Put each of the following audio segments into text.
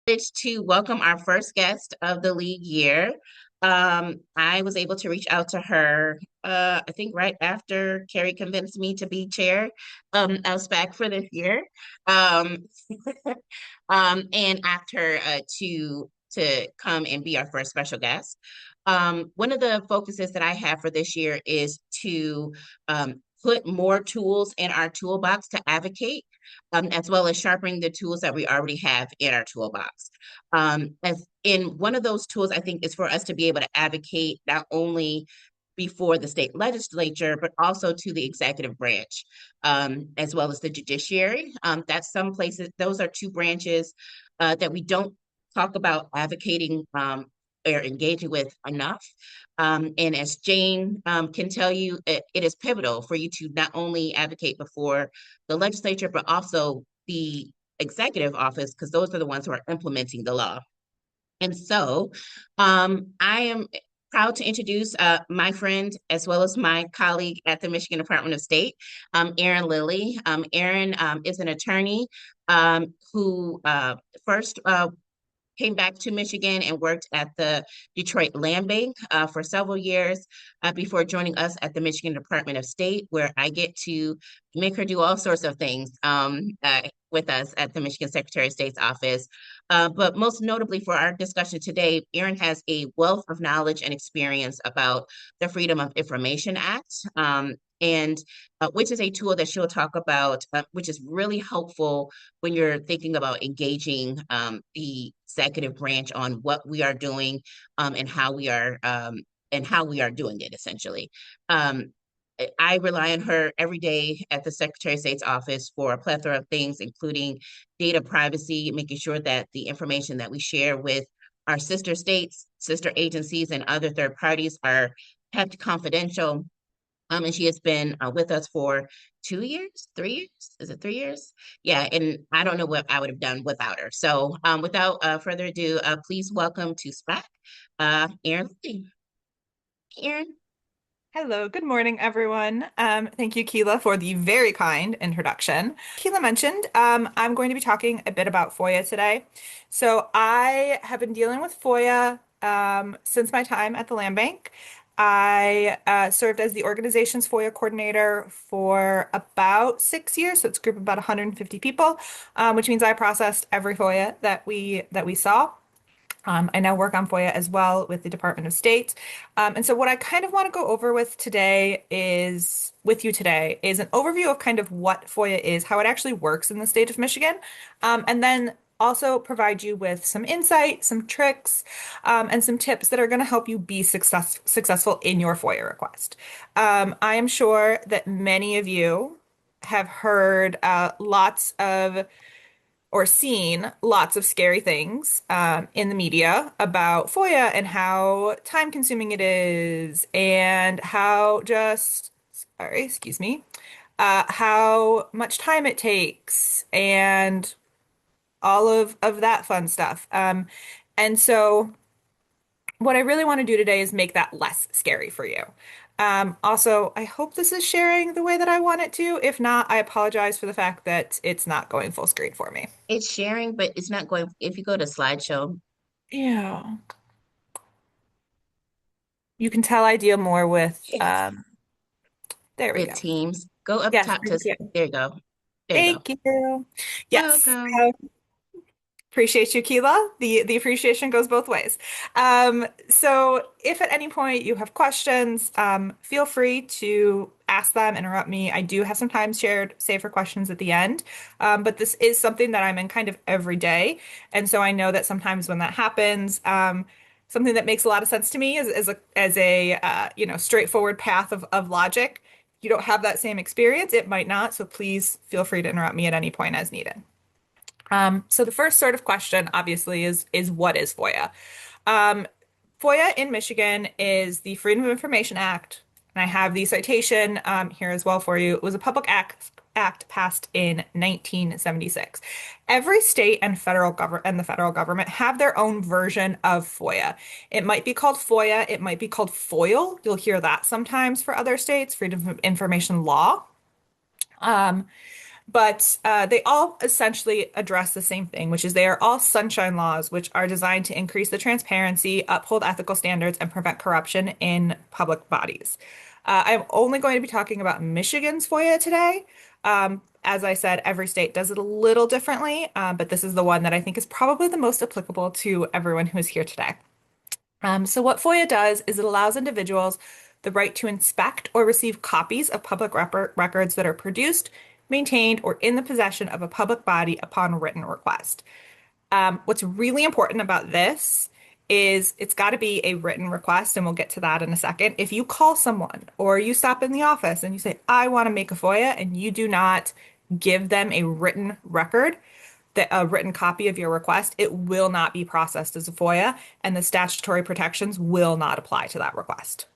It's to welcome our first guest of the league year. I was able to reach out to her, I think right after Carrie convinced me to be chair of SPAC for this year. Um, and asked her to come and be our first special guest. One of the focuses that I have for this year is to put more tools in our toolbox to advocate, as well as sharpening the tools that we already have in our toolbox. As in one of those tools, I think is for us to be able to advocate not only before the state legislature, but also to the executive branch, as well as the judiciary. That's some places, those are two branches that we don't talk about advocating or engaging with enough. And as Jane can tell you, it is pivotal for you to not only advocate before the legislature, but also the executive office, because those are the ones who are implementing the law. And so I am proud to introduce my friend as well as my colleague at the Michigan Department of State, Erin Lillie. Erin is an attorney who first came back to Michigan and worked at the Detroit Land Bank for several years before joining us at the Michigan Department of State, where I get to make her do all sorts of things with us at the Michigan Secretary of State's office. But most notably for our discussion today, Erin has a wealth of knowledge and experience about the Freedom of Information Act. And which is a tool that she'll talk about, which is really helpful when you're thinking about engaging the executive branch on what we are doing and how we are doing it essentially. Um, I rely on her every day at the Secretary of State's office for a plethora of things, including data privacy, making sure that the information that we share with our sister states, sister agencies, and other third parties are kept confidential. And she has been with us for 2 years, 3 years. Is it 3 years? Yeah, and I don't know what I would have done without her. So, without further ado, please welcome to SPAC, Erin Lillie. Erin. Hello, good morning, everyone. Thank you, Keela, for the very kind introduction. Keela mentioned I'm going to be talking a bit about FOIA today. So I have been dealing with FOIA since my time at the Land Bank. I served as the organization's FOIA coordinator for about 6 years, so it's a group of about 150 people, which means I processed every FOIA that we saw. I now work on FOIA as well with the Department of State. And so what I kind of want to go over with you today is an overview of kind of what FOIA is, how it actually works in the state of Michigan, and then also provide you with some insight, some tricks, and some tips that are going to help you be successful in your FOIA request. I am sure that many of you have heard lots of or seen lots of scary things in the media about FOIA and how time consuming it is and sorry, excuse me, how much time it takes and all of that fun stuff. And so what I really want to do today is make that less scary for you. Also, I hope this is sharing the way that I want it to. If not, I apologize for the fact that it's not going full screen for me. It's sharing, but it's not going. If you go to slideshow, Yeah. You can tell I deal more yes, there we with go. Teams, go up Yes, top to. thank you. There you go. There you go. Thank you. Yes. Welcome. Appreciate you, Keela. The appreciation goes both ways. So if at any point you have questions, feel free to ask them, interrupt me. I do have some time saved for questions at the end. But this is something that I'm in kind of every day. And so I know that sometimes when that happens, something that makes a lot of sense to me is a straightforward path of logic. You don't have that same experience, it might not. So please feel free to interrupt me at any point as needed. So the first sort of question, obviously, is what is FOIA? Um, FOIA in Michigan is the Freedom of Information Act, and I have the citation here as well for you. It was a public act passed in 1976. Every state and the federal government have their own version of FOIA. It might be called FOIA, it might be called FOIL. You'll hear that sometimes for other states, Freedom of Information Law. Um, But they all essentially address the same thing, which is they are all sunshine laws, which are designed to increase the transparency, uphold ethical standards, and prevent corruption in public bodies. I'm only going to be talking about Michigan's FOIA today. As I said, every state does it a little differently, but this is the one that I think is probably the most applicable to everyone who is here today. So what FOIA does is it allows individuals the right to inspect or receive copies of public records that are produced, maintained, or in the possession of a public body upon written request. What's really important about this is it's got to be a written request, and we'll get to that in a second. If you call someone or you stop in the office and you say, I want to make a FOIA, and you do not give them a written record, a written copy of your request, it will not be processed as a FOIA, and the statutory protections will not apply to that request.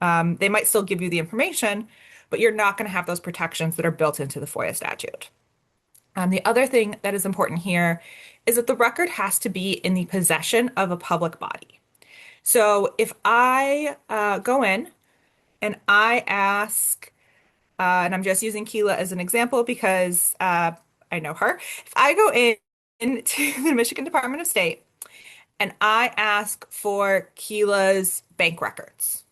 They might still give you the information, but you're not going to have those protections that are built into the FOIA statute. The other thing that is important here is that the record has to be in the possession of a public body. So if I go in and I ask, and I'm just using Keela as an example because I know her. If I go into the Michigan Department of State and I ask for Keela's bank records,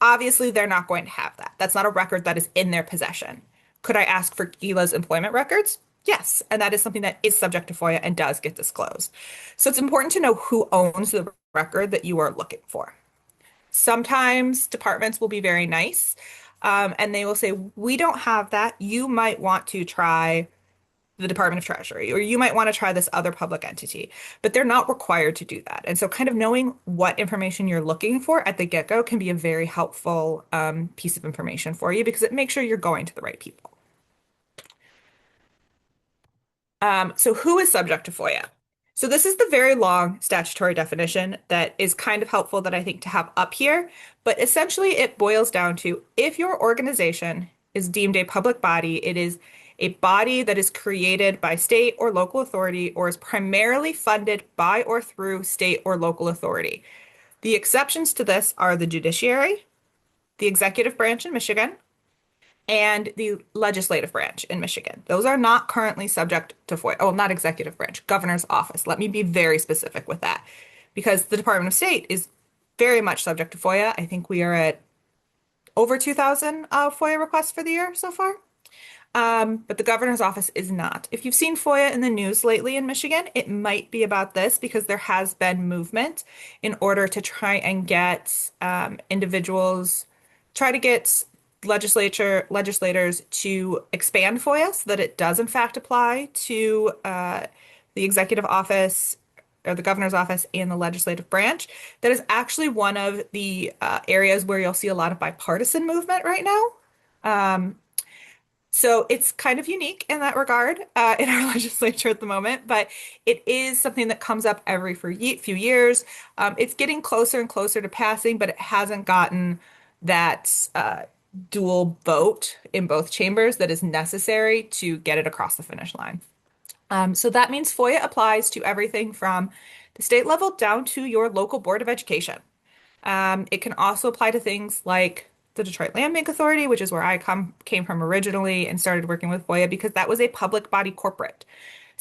obviously they're not going to have that. That's not a record that is in their possession. Could I ask for Keela's employment records? Yes, and that is something that is subject to FOIA and does get disclosed. So it's important to know who owns the record that you are looking for. Sometimes departments will be very nice, and they will say, we don't have that. You might want to try the Department of Treasury, or you might want to try this other public entity, but they're not required to do that. And so kind of knowing what information you're looking for at the get-go can be a very helpful piece of information for you because it makes sure you're going to the right people. So who is subject to FOIA? So this is the very long statutory definition that is kind of helpful that I think to have up here, but essentially it boils down to if your organization is deemed a public body, it is a body that is created by state or local authority or is primarily funded by or through state or local authority. The exceptions to this are the judiciary, the executive branch in Michigan, and the legislative branch in Michigan. Those are not currently subject to FOIA. Oh, not executive branch, governor's office. Let me be very specific with that because the Department of State is very much subject to FOIA. I think we are at over 2,000 FOIA requests for the year so far. But the governor's office is not. If you've seen FOIA in the news lately in Michigan, it might be about this because there has been movement in order to try and get individuals, try to get legislators to expand FOIA so that it does in fact apply to the executive office or the governor's office and the legislative branch. That is actually one of the areas where you'll see a lot of bipartisan movement right now. So it's kind of unique in that regard in our legislature at the moment, but it is something that comes up every few years. It's getting closer and closer to passing, but it hasn't gotten that dual vote in both chambers that is necessary to get it across the finish line. So that means FOIA applies to everything from the state level down to your local Board of Education. It can also apply to things like the Detroit Land Bank Authority, which is where I came from originally and started working with FOIA because that was a public body corporate.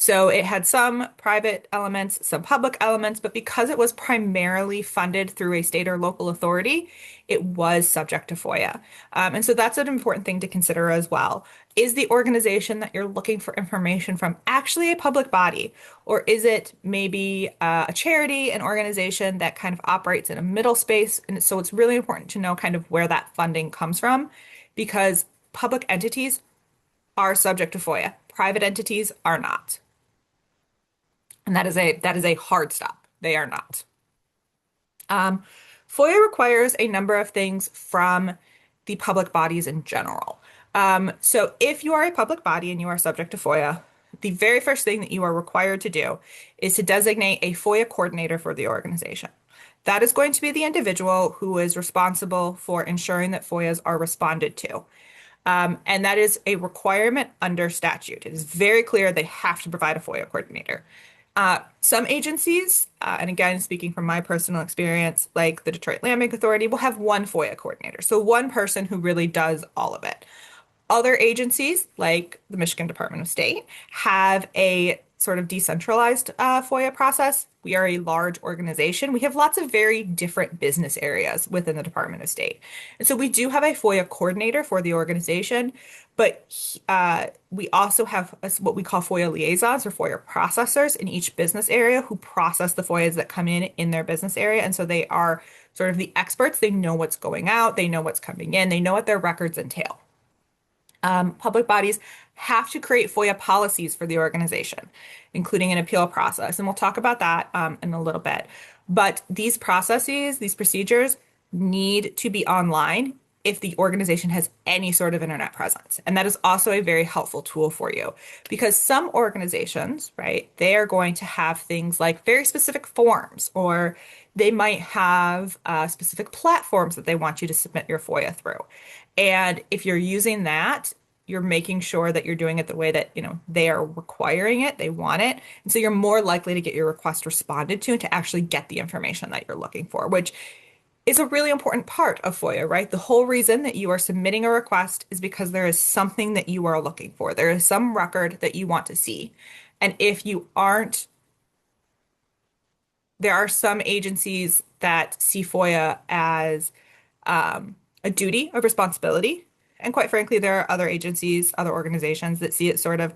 So it had some private elements, some public elements, but because it was primarily funded through a state or local authority, it was subject to FOIA. And so that's an important thing to consider as well. Is the organization that you're looking for information from actually a public body, or is it maybe a charity, an organization that kind of operates in a middle space? And so it's really important to know kind of where that funding comes from because public entities are subject to FOIA. Private entities are not. And that is a hard stop. They are not. FOIA requires a number of things from the public bodies in general. So if you are a public body and you are subject to FOIA, the very first thing that you are required to do is to designate a FOIA coordinator for the organization. That is going to be the individual who is responsible for ensuring that FOIAs are responded to. And that is a requirement under statute. It is very clear they have to provide a FOIA coordinator. Some agencies, and again, speaking from my personal experience, like the Detroit Land Bank Authority, will have one FOIA coordinator. So one person who really does all of it. Other agencies, like the Michigan Department of State, have a sort of decentralized FOIA process. We are a large organization. We have lots of very different business areas within the Department of State. And so we do have a FOIA coordinator for the organization, but we also have what we call FOIA liaisons or FOIA processors in each business area who process the FOIAs that come in their business area. And so they are sort of the experts. They know what's going out, they know what's coming in, they know what their records entail. Public bodies have to create FOIA policies for the organization, including an appeal process. And we'll talk about that in a little bit. But these processes, these procedures need to be online if the organization has any sort of internet presence. And that is also a very helpful tool for you because some organizations, right, they are going to have things like very specific forms, or they might have specific platforms that they want you to submit your FOIA through. And if you're using that, you're making sure that you're doing it the way that, they are requiring it, they want it. And so you're more likely to get your request responded to and to actually get the information that you're looking for, which is a really important part of FOIA, right? The whole reason that you are submitting a request is because there is something that you are looking for. There is some record that you want to see. And if you aren't, there are some agencies that see FOIA as a duty, a responsibility. And quite frankly, there are other agencies, other organizations that see it sort of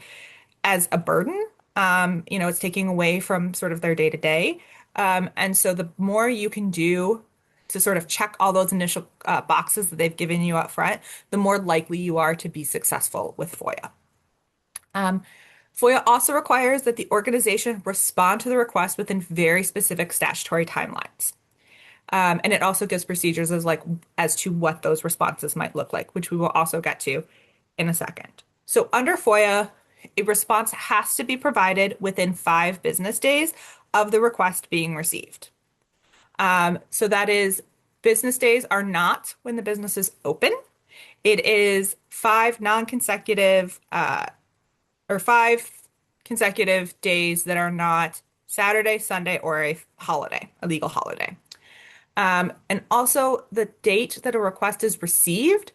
as a burden. It's taking away from sort of their day to day. And so the more you can do to sort of check all those initial boxes that they've given you up front, the more likely you are to be successful with FOIA. FOIA also requires that the organization respond to the request within very specific statutory timelines. And it also gives procedures as to what those responses might look like, which we will also get to in a second. So under FOIA, a response has to be provided within 5 business days of the request being received. So that is, business days are not when the business is open. It is 5 non-consecutive or 5 consecutive days that are not Saturday, Sunday, or a holiday, a legal holiday. And also the date that a request is received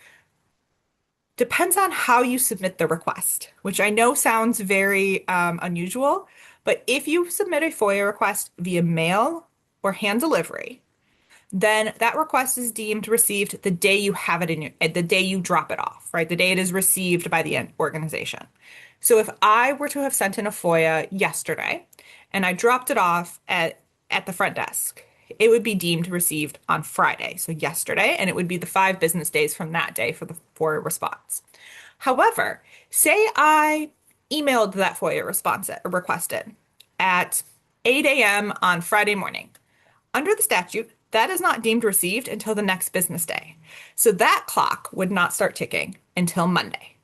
depends on how you submit the request, which I know sounds very unusual, but if you submit a FOIA request via mail or hand delivery, then that request is deemed received the day you have it the day you drop it off, right? The day it is received by the organization. So if I were to have sent in a FOIA yesterday and I dropped it off at the front desk, it would be deemed received on Friday, so yesterday, and it would be the 5 business days from that day for the FOIA response. However, say I emailed that FOIA response requested at 8 a.m. on Friday morning. Under the statute, that is not deemed received until the next business day. So that clock would not start ticking until Monday.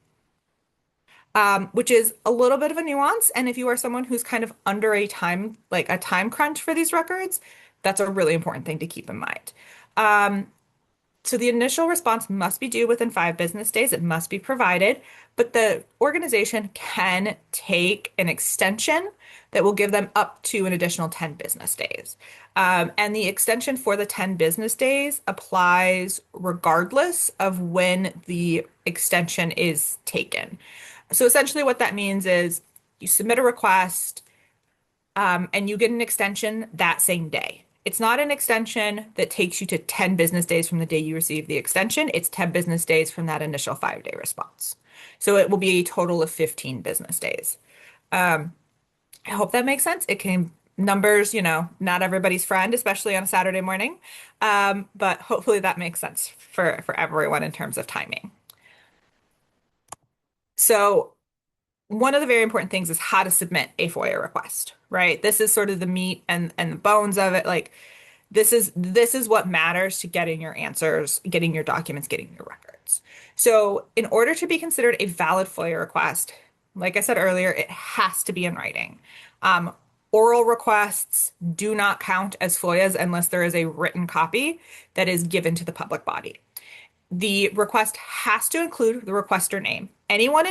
Which is a little bit of a nuance. And if you are someone who's kind of under a time crunch for these records, that's a really important thing to keep in mind. So the initial response must be due within 5 business days. It must be provided, but the organization can take an extension that will give them up to an additional 10 business days. And the extension for the 10 business days applies regardless of when the extension is taken. So essentially what that means is you submit a request, and you get an extension that same day. It's not an extension that takes you to 10 business days from the day you receive the extension. It's 10 business days from that initial 5-day response. So it will be a total of 15 business days. I hope that makes sense. Numbers, not everybody's friend, especially on a Saturday morning. But hopefully that makes sense for everyone in terms of timing. So one of the very important things is how to submit a FOIA request, right? This is sort of the meat and the bones of it. Like this is what matters to getting your answers, getting your documents, getting your records. So in order to be considered a valid FOIA request, like I said earlier, it has to be in writing. Oral requests do not count as FOIAs unless there is a written copy that is given to the public body. The request has to include the requester name. Anyone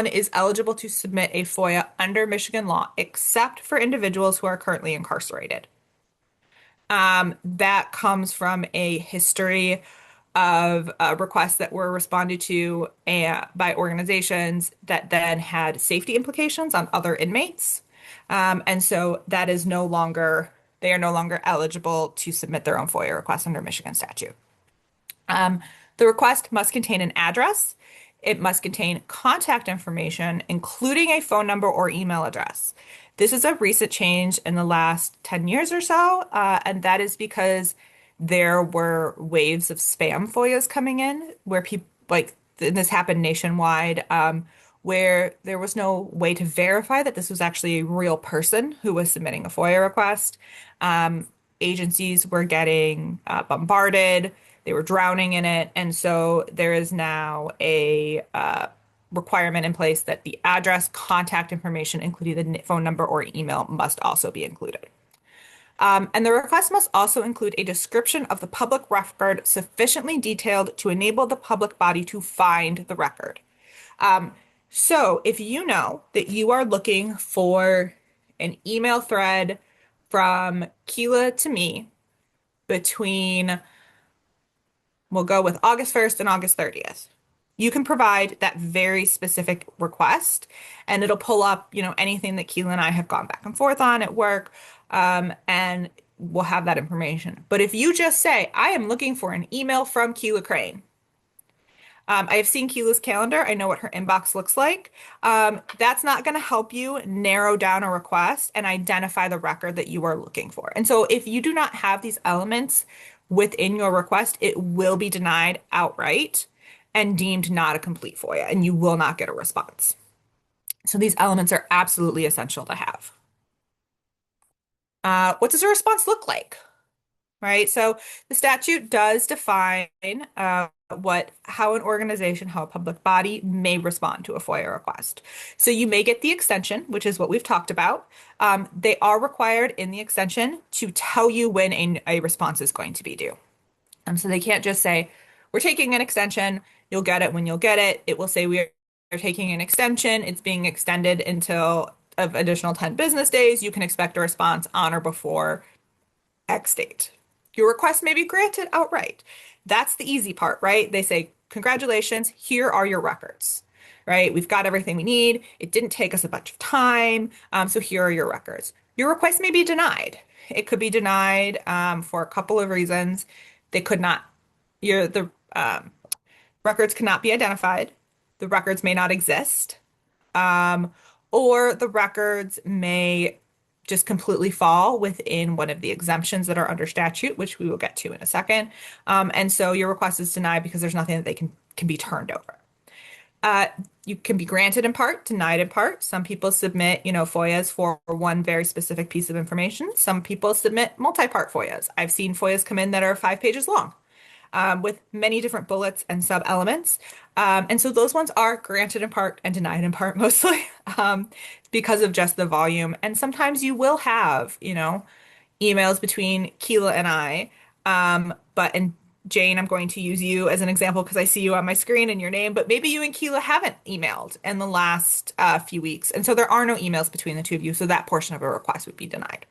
is eligible to submit a FOIA under Michigan law, except for individuals who are currently incarcerated. That comes from a history of requests that were responded to by organizations that then had safety implications on other inmates. And so that is no longer, they are no longer eligible to submit their own FOIA request under Michigan statute. Um, the request must contain an address. It must contain contact information, including a phone number or email address. This is a recent change in the last 10 years or so, and that is because there were waves of spam FOIAs coming in where people, like, and this happened nationwide, where there was no way to verify that this was actually a real person who was submitting a FOIA request. Um, Agencies were getting bombarded, they were drowning in it, and so there is now a requirement in place that the address, contact information, including the phone number or email, must also be included. And the request must also include a description of the public record sufficiently detailed to enable the public body to find the record. Um, so if you know that you are looking for an email thread from Keela to me between, we'll go with August 1st and August 30th. You can provide that very specific request and it'll pull up, anything that Keela and I have gone back and forth on at work, and we'll have that information. But if you just say, I am looking for an email from Keela Crane, I have seen Keela's calendar. I know what her inbox looks like. That's not going to help you narrow down a request and identify the record that you are looking for. And so if you do not have these elements within your request, it will be denied outright and deemed not a complete FOIA, and you will not get a response. So these elements are absolutely essential to have. What does a response look like? Right? So the statute does define how an organization, how a public body may respond to a FOIA request. So you may get the extension, which is what we've talked about. They are required in the extension to tell you when a response is going to be due. So they can't just say, we're taking an extension, you'll get it when you'll get it. It will say we are taking an extension, it's being extended until an additional 10 business days. You can expect a response on or before X date. Your request may be granted outright. That's the easy part, right? They say, congratulations, here are your records, right? We've got everything we need. It didn't take us a bunch of time, so here are your records. Your request may be denied. It could be denied for a couple of reasons. They could not, the records cannot be identified. The records may not exist, or the records may just completely fall within one of the exemptions that are under statute, which we will get to in a second. And so your request is denied because there's nothing that they can be turned over. You can be granted in part, denied in part. Some people submit, FOIAs for one very specific piece of information. Some people submit multi-part FOIAs. I've seen FOIAs come in that are 5 pages long, with many different bullets and sub-elements. And so those ones are granted in part and denied in part mostly, because of just the volume. And sometimes you will have, emails between Keela and I. And Jane, I'm going to use you as an example because I see you on my screen and your name, but maybe you and Keela haven't emailed in the last few weeks. And so there are no emails between the two of you. So that portion of a request would be denied.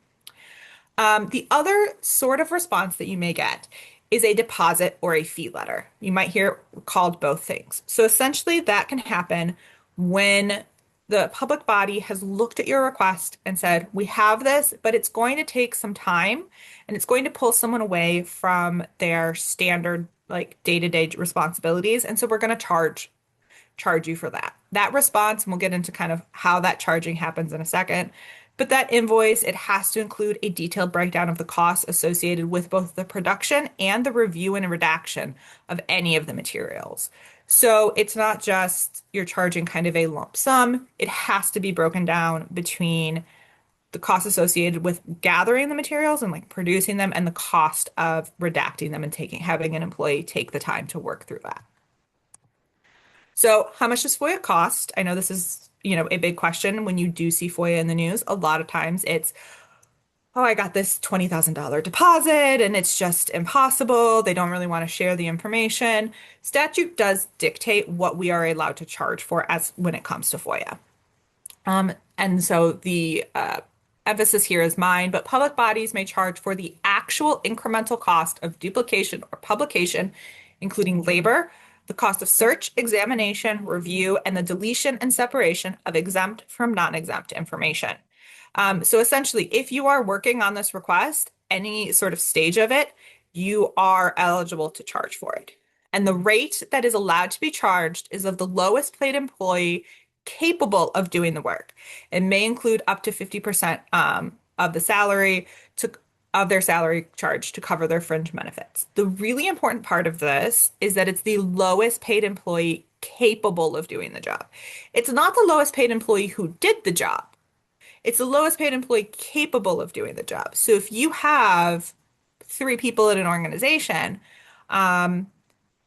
The other sort of response that you may get is a deposit or a fee letter. You might hear called both things. So essentially that can happen when the public body has looked at your request and said, we have this, but it's going to take some time and it's going to pull someone away from their standard like day-to-day responsibilities. And so we're going to charge you for that. That response, and we'll get into kind of how that charging happens in a second. But that invoice, it has to include a detailed breakdown of the costs associated with both the production and the review and redaction of any of the materials. So it's not just you're charging kind of a lump sum. It has to be broken down between the costs associated with gathering the materials and like producing them and the cost of redacting them and having an employee take the time to work through that. So how much does FOIA cost? I know this is, a big question when you do see FOIA in the news. A lot of times it's, oh, I got this $20,000 deposit and it's just impossible. They don't really want to share the information. Statute does dictate what we are allowed to charge for as when it comes to FOIA. And so the emphasis here is mine, but public bodies may charge for the actual incremental cost of duplication or publication including labor, the cost of search, examination, review, and the deletion and separation of exempt from non-exempt information. So essentially, if you are working on this request, any sort of stage of it, you are eligible to charge for it. And the rate that is allowed to be charged is of the lowest paid employee capable of doing the work. It may include up to 50% of the salary to of their salary charge to cover their fringe benefits. The really important part of this is that it's the lowest paid employee capable of doing the job. It's not the lowest paid employee who did the job. It's the lowest paid employee capable of doing the job. So if you have three people in an organization, um,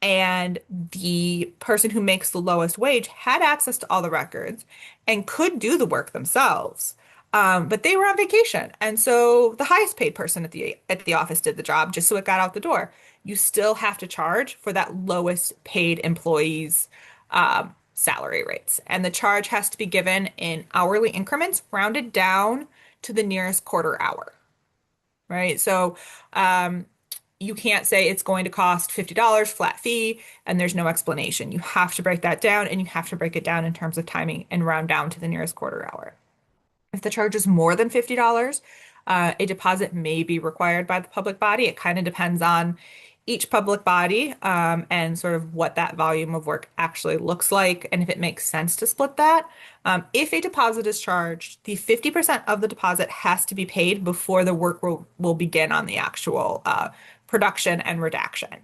and the person who makes the lowest wage had access to all the records and could do the work themselves. But they were on vacation. And so the highest paid person at the office did the job just so it got out the door. You still have to charge for that lowest paid employee's salary rates. And the charge has to be given in hourly increments, rounded down to the nearest quarter hour, right? So you can't say it's going to cost $50 flat fee and there's no explanation. You have to break that down and you have to break it down in terms of timing and round down to the nearest quarter hour. If the charge is more than $50, a deposit may be required by the public body. It kind of depends on each public body and sort of what that volume of work actually looks like and if it makes sense to split that. If a deposit is charged, the 50% of the deposit has to be paid before the work will begin on the actual production and redaction.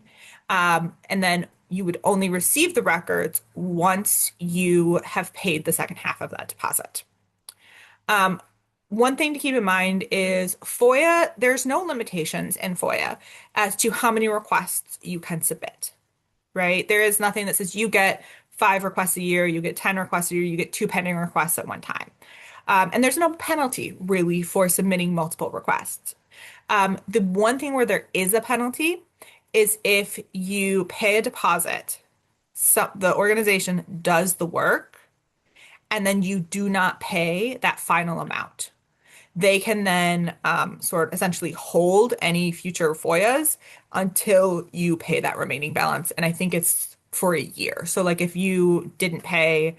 And then you would only receive the records once you have paid the second half of that deposit. One thing to keep in mind is FOIA, there's no limitations in FOIA as to how many requests you can submit, right? There is nothing that says you get 5 requests a year, you get 10 requests a year, you get 2 pending requests at one time. And there's no penalty really for submitting multiple requests. The one thing where there is a penalty is if you pay a deposit, so the organization does the work, and then you do not pay that final amount. They can then sort of essentially hold any future FOIAs until you pay that remaining balance. And I think it's for a year. So like if you didn't pay,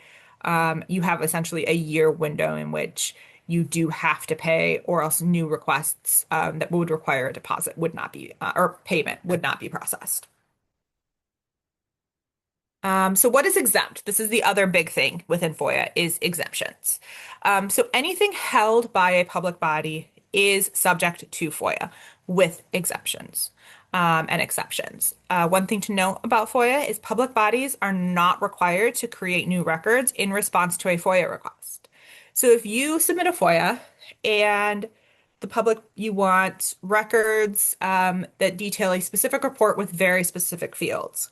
you have essentially a year window in which you do have to pay, or else new requests that would require a deposit would not be, or payment would not be processed. So what is exempt? This is the other big thing within FOIA is exemptions. So anything held by a public body is subject to FOIA with exemptions and exceptions. One thing to note about FOIA is public bodies are not required to create new records in response to a FOIA request. So if you submit a FOIA and the public, you want records that detail a specific report with very specific fields.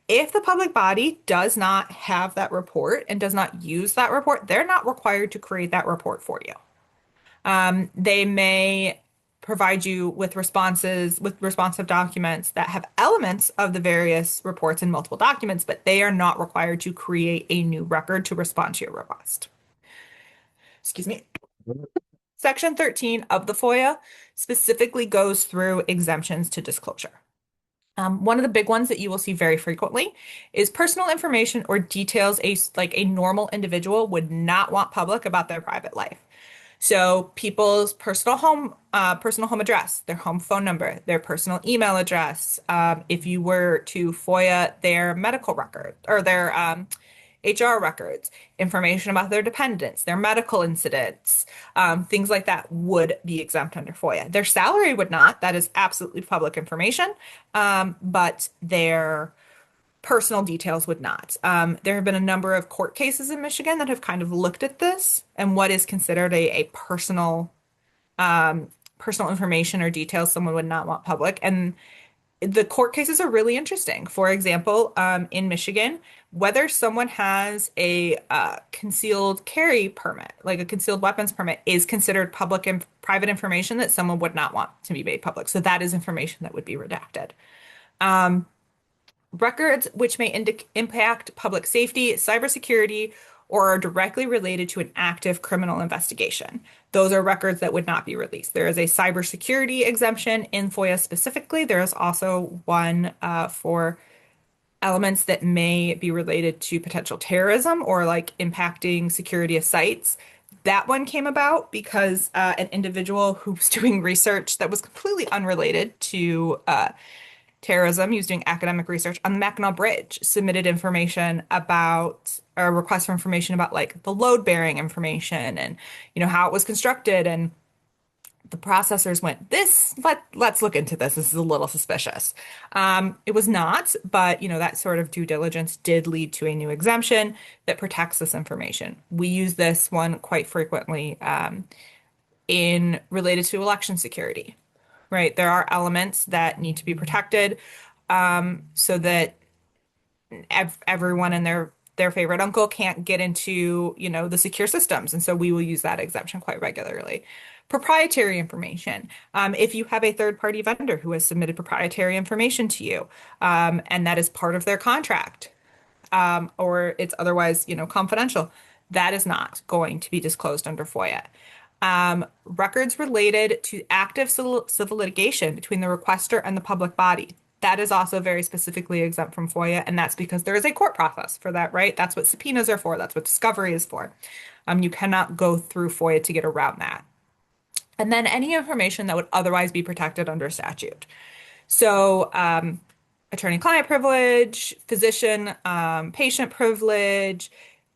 If the public body does not have that report and does not use that report, they're not required to create that report for you. They may provide you with responses, with responsive documents that have elements of the various reports in multiple documents, but they are not required to create a new record to respond to your request. Excuse me. Section 13 of the FOIA specifically goes through exemptions to disclosure. One of the big ones that you will see very frequently is personal information or details like a normal individual would not want public about their private life. So people's personal home address, their home phone number, their personal email address. If you were to FOIA their medical record or their HR records, information about their dependents, their medical incidents, things like that would be exempt under FOIA. Their salary would not. That is absolutely public information, but their personal details would not. There have been a number of court cases in Michigan that have kind of looked at this and what is considered a personal information or details someone would not want public. And the court cases are really interesting. For example, in Michigan, whether someone has a concealed carry permit, like a concealed weapons permit, is considered public and private information that someone would not want to be made public. So that is information that would be redacted. Records which may impact public safety, cybersecurity, or are directly related to an active criminal investigation. Those are records that would not be released. There is a cybersecurity exemption in FOIA specifically. There is also one for elements that may be related to potential terrorism or like impacting security of sites. That one came about because an individual who was doing research that was completely unrelated to terrorism, he was doing academic research on the Mackinac Bridge, submitted information about a request for information about like the load bearing information and how it was constructed, and the processors went, let's look into this. This is a little suspicious. It was not, but that sort of due diligence did lead to a new exemption that protects this information. We use this one quite frequently in related to election security, right? There are elements that need to be protected so that everyone and their favorite uncle can't get into, the secure systems. And so we will use that exemption quite regularly. Proprietary information. If you have a third-party vendor who has submitted proprietary information to you, and that is part of their contract, or it's otherwise, confidential, that is not going to be disclosed under FOIA. Records related to active civil litigation between the requester and the public body. That is also very specifically exempt from FOIA, and that's because there is a court process for that, right? That's what subpoenas are for. That's what discovery is for. You cannot go through FOIA to get around that. And then any information that would otherwise be protected under statute. So, attorney-client privilege, physician, patient privilege,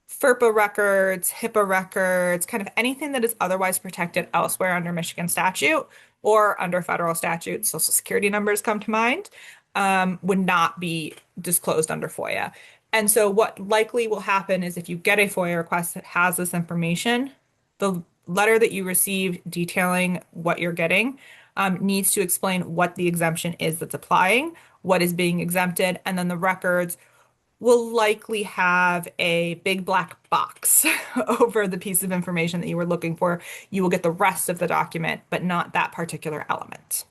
FERPA records, HIPAA records, kind of anything that is otherwise protected elsewhere under Michigan statute or under federal statute, Social Security numbers come to mind, would not be disclosed under FOIA. And so what likely will happen is if you get a FOIA request that has this information, the letter that you receive detailing what you're getting needs to explain what the exemption is that's applying, what is being exempted, and then the records will likely have a big black box over the piece of information that you were looking for. You will get the rest of the document, but not that particular element.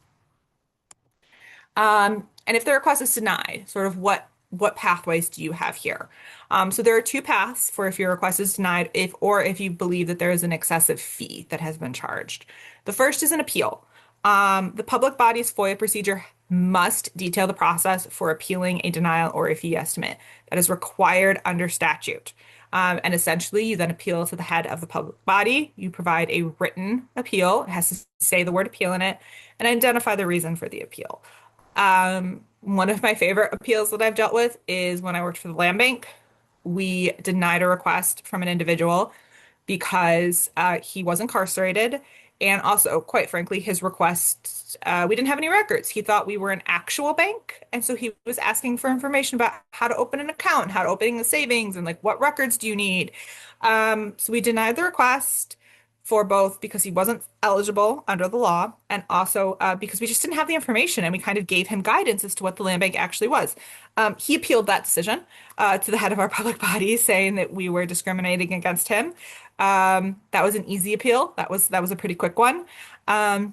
And if the request is denied, sort of what pathways do you have here? So there are two paths for if your request is denied, if you believe that there is an excessive fee that has been charged. The first is an appeal. The public body's FOIA procedure must detail the process for appealing a denial or a fee estimate that is required under statute. And essentially, you then appeal to the head of the public body. You provide a written appeal. It has to say the word appeal in it and identify the reason for the appeal. One of my favorite appeals that I've dealt with is when I worked for the land bank. We denied a request from an individual because he was incarcerated. And also, quite frankly, his request, we didn't have any records. He thought we were an actual bank. And so he was asking for information about how to open an account, how to open a savings, and like what records do you need? So we denied the request for both because he wasn't eligible under the law and also because we just didn't have the information and we kind of gave him guidance as to what the land bank actually was. He appealed that decision to the head of our public body saying that we were discriminating against him. That was an easy appeal. That was a pretty quick one. But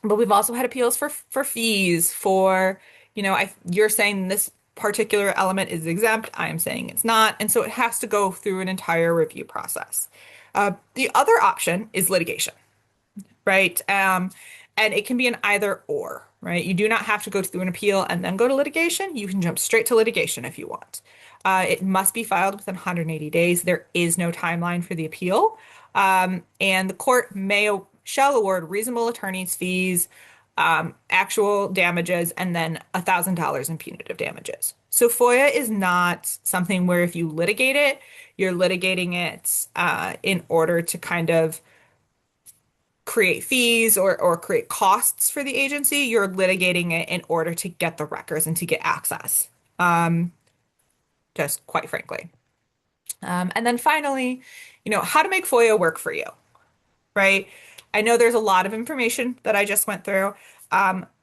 we've also had appeals for fees for, you're saying this particular element is exempt. I am saying it's not. And so it has to go through an entire review process. The other option is litigation, right? And it can be an either or, right? You do not have to go through an appeal and then go to litigation. You can jump straight to litigation if you want. It must be filed within 180 days. There is no timeline for the appeal. And the court shall award reasonable attorney's fees, actual damages, and then $1,000 in punitive damages. So FOIA is not something where if you litigate it, you're litigating it in order to kind of create fees or create costs for the agency. You're litigating it in order to get the records and to get access, just quite frankly. And then finally, how to make FOIA work for you, right? I know there's a lot of information that I just went through.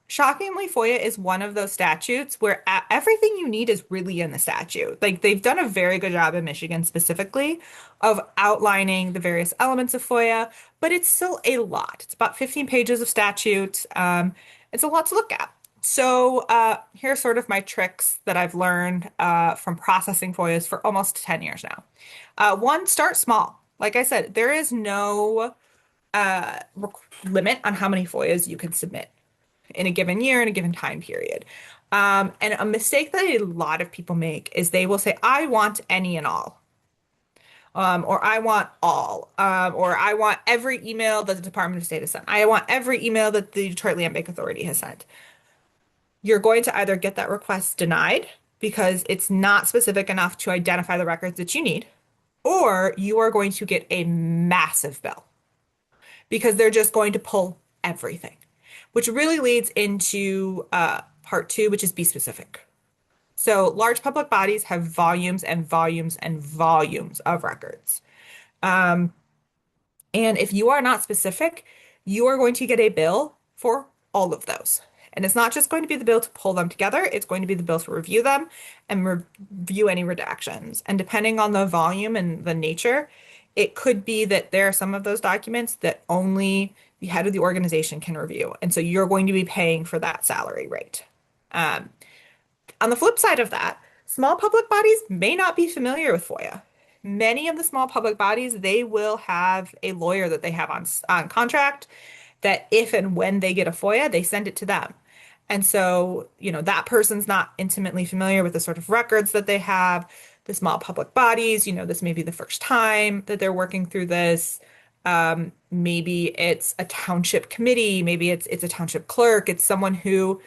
Shockingly, FOIA is one of those statutes where everything you need is really in the statute. Like they've done a very good job in Michigan specifically of outlining the various elements of FOIA, but it's still a lot. It's about 15 pages of statute. It's a lot to look at. So here's sort of my tricks that I've learned from processing FOIAs for almost 10 years now. One, start small. Like I said, there is no limit on how many FOIAs you can submit in a given year, in a given time period. And a mistake that a lot of people make is they will say, I want any and all, or I want all, or I want every email that the Department of State has sent. I want every email that the Detroit Land Bank Authority has sent. You're going to either get that request denied because it's not specific enough to identify the records that you need, or you are going to get a massive bill because they're just going to pull everything, which really leads into part two, which is be specific. So large public bodies have volumes and volumes and volumes of records. And if you are not specific, you are going to get a bill for all of those. And it's not just going to be the bill to pull them together, it's going to be the bill to review them and review any redactions. And depending on the volume and the nature, it could be that there are some of those documents that only the head of the organization can review. And so you're going to be paying for that salary rate. Um, on the flip side of that, small public bodies may not be familiar with FOIA. Many of the small public bodies, they will have a lawyer that they have on contract that if and when they get a FOIA, they send it to them. And so, that person's not intimately familiar with the sort of records that they have. The small public bodies, this may be the first time that they're working through this. Maybe it's a township committee, maybe it's a township clerk, it's someone who,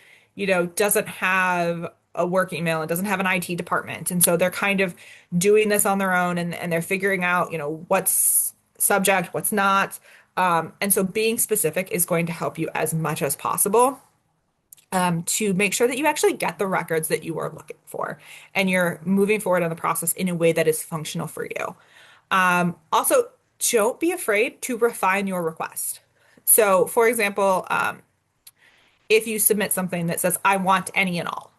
doesn't have a work email and doesn't have an IT department. And so they're kind of doing this on their own and they're figuring out, what's subject, what's not. And so being specific is going to help you as much as possible to make sure that you actually get the records that you are looking for and you're moving forward on the process in a way that is functional for you. Also, don't be afraid to refine your request. So, for example, if you submit something that says, I want any and all,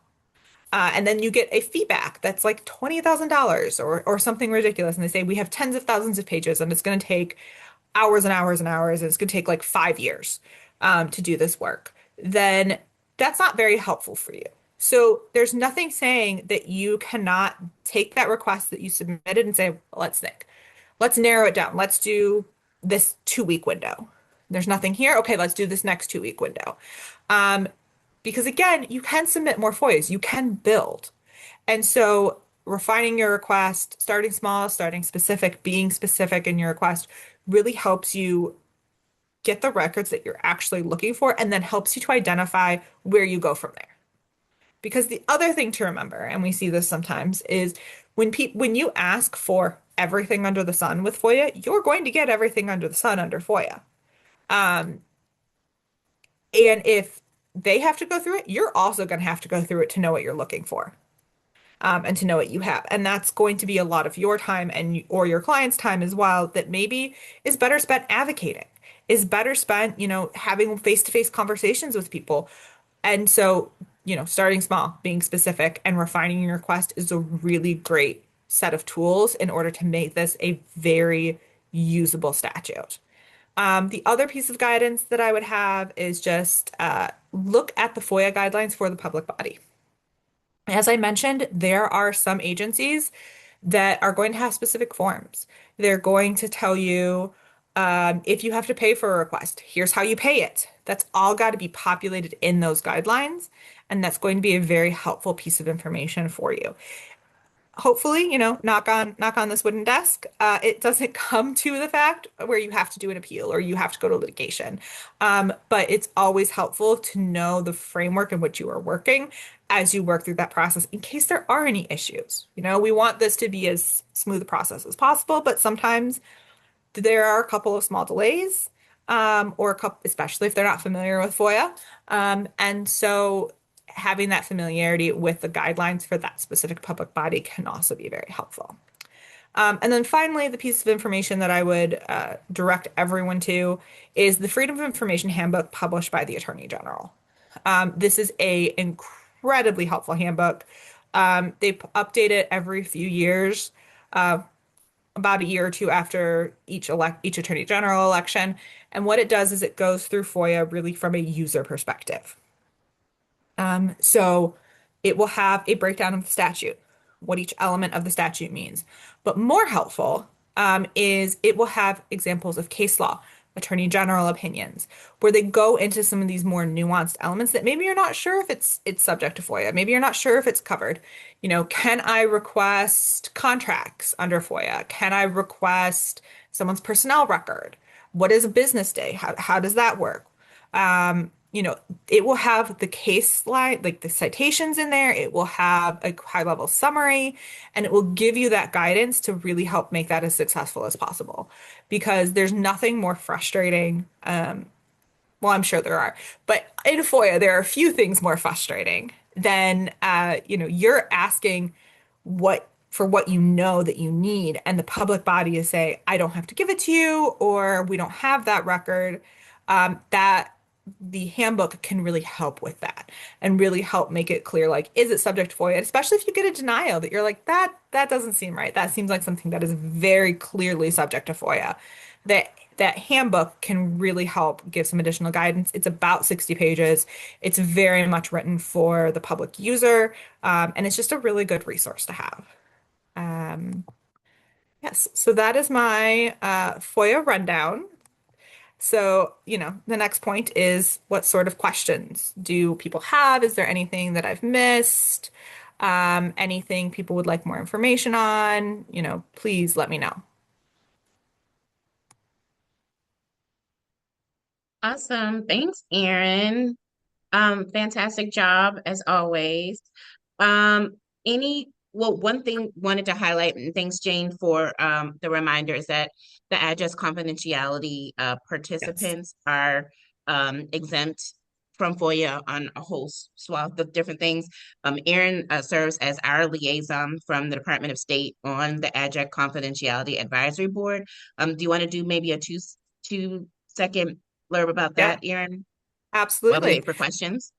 and then you get a feedback that's like $20,000 or something ridiculous. And they say, we have tens of thousands of pages and it's going to take hours and hours and hours. And it's going to take like 5 years to do this work. Then that's not very helpful for you. So there's nothing saying that you cannot take that request that you submitted and say, let's think. Let's narrow it down. Let's do this 2 week window. There's nothing here. Okay, let's do this next 2 week window. Because again, you can submit more FOIAs, you can build. And so refining your request, starting small, starting specific, being specific in your request really helps you get the records that you're actually looking for and then helps you to identify where you go from there. Because the other thing to remember, and we see this sometimes, is when you ask for everything under the sun with FOIA, you're going to get everything under the sun under FOIA. Um, and if they have to go through it, you're also going to have to go through it to know what you're looking for, and to know what you have. And that's going to be a lot of your time and or your client's time as well that maybe is better spent advocating, is better spent, having face-to-face conversations with people. And so, starting small, being specific, and refining your request is a really great set of tools in order to make this a very usable statute. The other piece of guidance that I would have is just look at the FOIA guidelines for the public body. As I mentioned, there are some agencies that are going to have specific forms. They're going to tell you if you have to pay for a request, here's how you pay it. That's all got to be populated in those guidelines, and that's going to be a very helpful piece of information for you. Hopefully, knock on this wooden desk, it doesn't come to the fact where you have to do an appeal or you have to go to litigation. But it's always helpful to know the framework in which you are working as you work through that process in case there are any issues. We want this to be as smooth a process as possible, but sometimes there are a couple of small delays, or a couple, especially if they're not familiar with FOIA. And so having that familiarity with the guidelines for that specific public body can also be very helpful. And then finally, the piece of information that I would direct everyone to is the Freedom of Information Handbook published by the Attorney General. This is a incredibly helpful handbook. They update it every few years, about a year or two after each Attorney General election. And what it does is it goes through FOIA really from a user perspective. So it will have a breakdown of the statute, what each element of the statute means. But more helpful is it will have examples of case law attorney general opinions, where they go into some of these more nuanced elements that maybe you're not sure if it's subject to FOIA. Maybe you're not sure if it's covered. Can I request contracts under FOIA? Can I request someone's personnel record? What is a business day? How does that work? Um, you know, it will have the case line, like the citations in there. It will have a high level summary, and it will give you that guidance to really help make that as successful as possible. Because there's nothing more frustrating. Well, I'm sure there are, but in FOIA, there are a few things more frustrating than, you're asking what you know that you need, and the public body is saying, I don't have to give it to you, or we don't have that record. That the handbook can really help with that and really help make it clear, like, is it subject to FOIA? Especially if you get a denial that you're like, that doesn't seem right. That seems like something that is very clearly subject to FOIA. That handbook can really help give some additional guidance. It's about 60 pages. It's very much written for the public user, and it's just a really good resource to have. Um, yes, so that is my FOIA rundown. So, the next point is, what sort of questions do people have? Is there anything that I've missed? Anything people would like more information on? Please let me know. Awesome. Thanks, Erin. Fantastic job as always. One thing wanted to highlight, and thanks, Jane, for the reminder, is that the address confidentiality Yes. participants are exempt from FOIA on a whole swath of different things. Erin serves as our liaison from the Department of State on the Address Confidentiality Advisory Board. Do you want to do maybe a two-second blurb about Yeah, that, Erin, while we wait absolutely. for questions?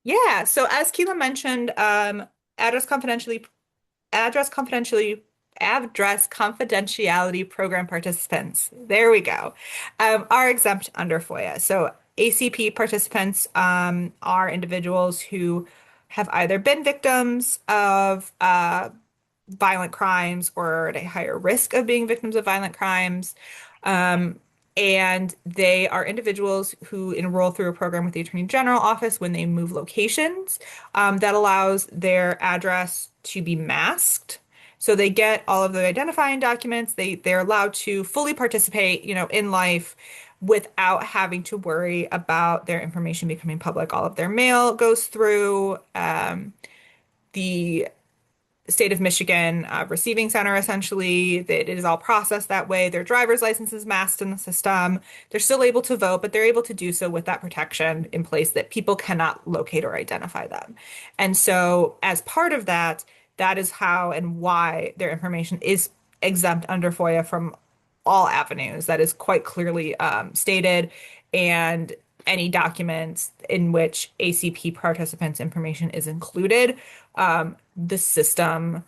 Yeah. So as Keela mentioned, address confidentially, address confidentially, address confidentiality program participants. There we go. Are exempt under FOIA. So ACP participants are individuals who have either been victims of violent crimes or are at a higher risk of being victims of violent crimes. Um, and they are individuals who enroll through a program with the Attorney General office when they move locations, that allows their address to be masked. So they get all of the identifying documents. They're allowed to fully participate, in life without having to worry about their information becoming public. All of their mail goes through the state of Michigan receiving center, essentially. That it is all processed that way. Their driver's license is masked in the system. They're still able to vote, but they're able to do so with that protection in place that people cannot locate or identify them. And so, as part of that, that is how and why their information is exempt under FOIA from all avenues. That is quite clearly stated. And any documents in which ACP participants' information is included, the system,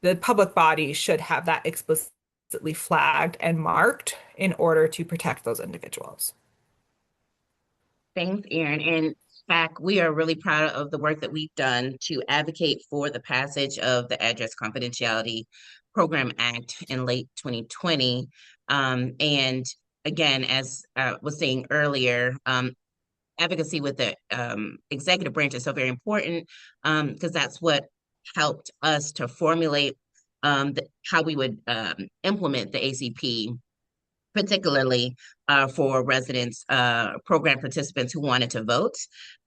the public body should have that explicitly flagged and marked in order to protect those individuals. Thanks, Erin. In fact, we are really proud of the work that we've done to advocate for the passage of the Address Confidentiality Program Act in late 2020. And again, as I was saying earlier, advocacy with the executive branch is so very important, because that's what helped us to formulate how we would implement the ACP, particularly for residents, program participants who wanted to vote.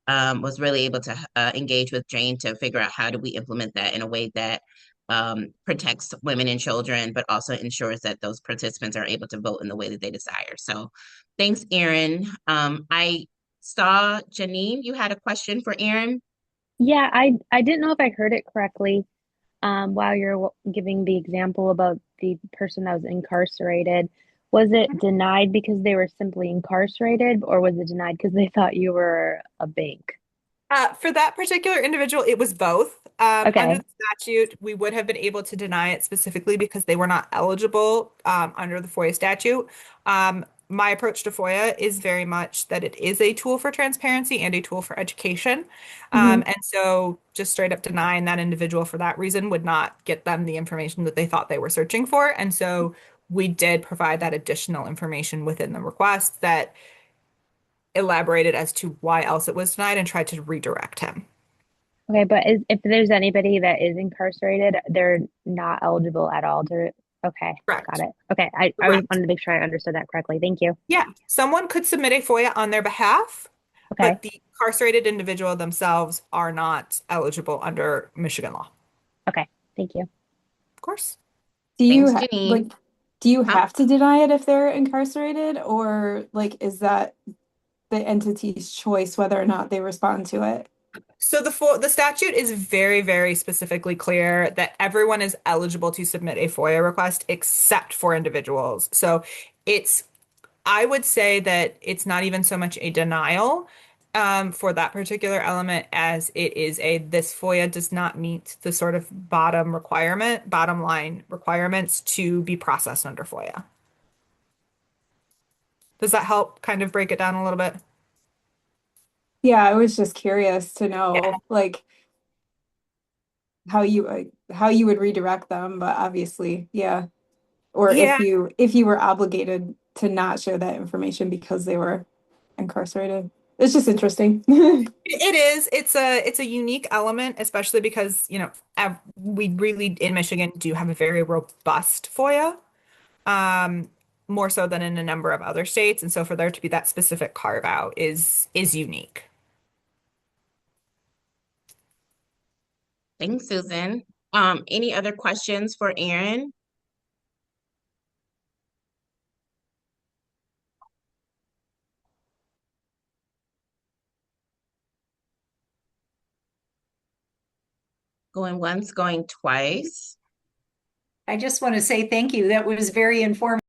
Was really able to engage with Jane to figure out how do we implement that in a way that protects women and children, but also ensures that those participants are able to vote in the way that they desire. So thanks, Erin. I saw Janine, you had a question for Erin. Yeah, I didn't know if I heard it correctly while you're giving the example about the person that was incarcerated. Was it denied because they were simply incarcerated, or was it denied because they thought you were a bank? For that particular individual, it was both. Under Okay. the statute, we would have been able to deny it specifically because they were not eligible under the FOIA statute. My approach to FOIA is very much that it is a tool for transparency and a tool for education. Hmm. And so just straight up denying that individual for that reason would not get them the information that they thought they were searching for. And so we did provide that additional information within the request that elaborated as to why else it was denied and tried to redirect him. Okay, but if there's anybody that is incarcerated, they're not eligible at all to, okay, got Correct. it. Okay, I Correct. wanted to make sure I understood that correctly. Thank you. Yeah, someone could submit a FOIA on their behalf, Okay, but the incarcerated individual themselves are not eligible under Michigan law. okay, thank you. Of course. Do you Thanks, ha Janine. like do you Huh? have to deny it if they're incarcerated, or like is that the entity's choice whether or not they respond to it? So the statute is very, very specifically clear that everyone is eligible to submit a FOIA request except for individuals. So it's, I would say that it's not even so much a denial for that particular element as it is a this FOIA does not meet the sort of bottom line requirements to be processed under FOIA. Does that help kind of break it down a little bit? Yeah, I was just curious to Yeah. know like how you would redirect them, but obviously, yeah. Or Yeah, if you were obligated to not share that information because they were incarcerated. It's just interesting. it is. It's a unique element, especially because, we really in Michigan do have a very robust FOIA, um, more so than in a number of other states. And so for there to be that specific carve out is unique. Thanks, Susan. Any other questions for Erin? Going once, going twice. I just want to say thank you. That was very informative.